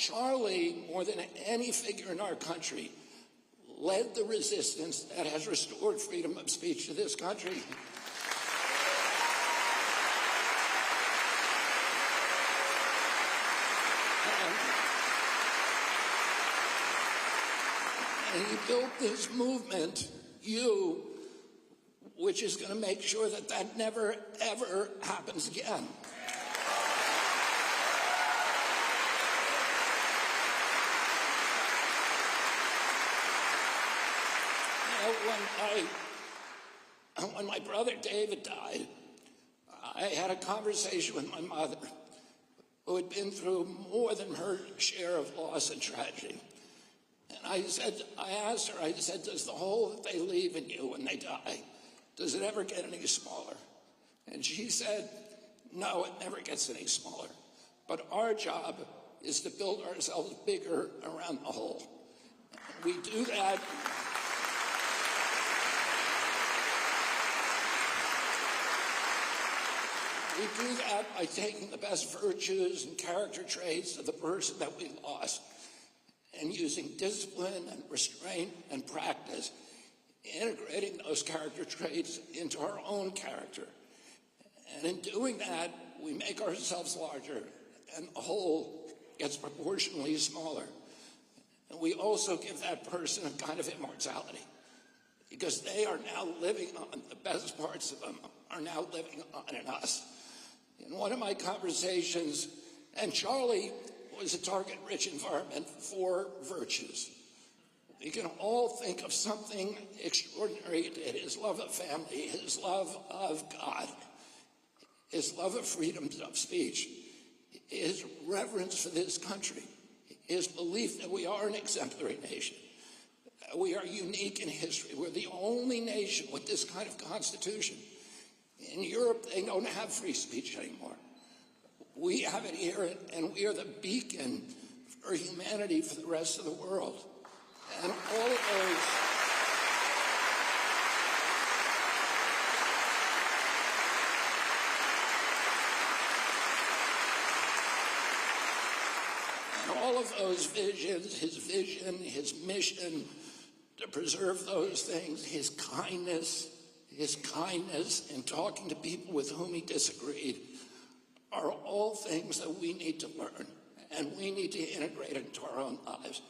Charlie, more than any figure in our country, led the resistance that has restored freedom of speech to this country. And he built this movement, which is going to make sure that that never, ever happens again. When my brother David died, I had a conversation with my mother, who had been through more than her share of loss and tragedy. And I asked her, I said, does the hole that they leave in you when they die, does it ever get any smaller? And she said, no, it never gets any smaller. But our job is to build ourselves bigger around the hole. We do that. We do that by taking the best virtues and character traits of the person that we lost and using discipline and restraint and practice, integrating those character traits into our own character. And in doing that, we make ourselves larger and the whole gets proportionally smaller. And we also give that person a kind of immortality, because they are now living on, the best parts of them are now living on in us. In one of my conversations, and Charlie was a target-rich environment for virtues. We can all think of something extraordinary he did: his love of family, his love of God, his love of freedom of speech, his reverence for this country, his belief that we are an exemplary nation. We are unique in history. We're the only nation with this kind of constitution. In Europe, they don't have free speech anymore. We have it here, and we are the beacon for humanity for the rest of the world. And all of those visions, his vision, his mission to preserve those things, his kindness in talking to people with whom he disagreed, are all things that we need to learn and we need to integrate into our own lives.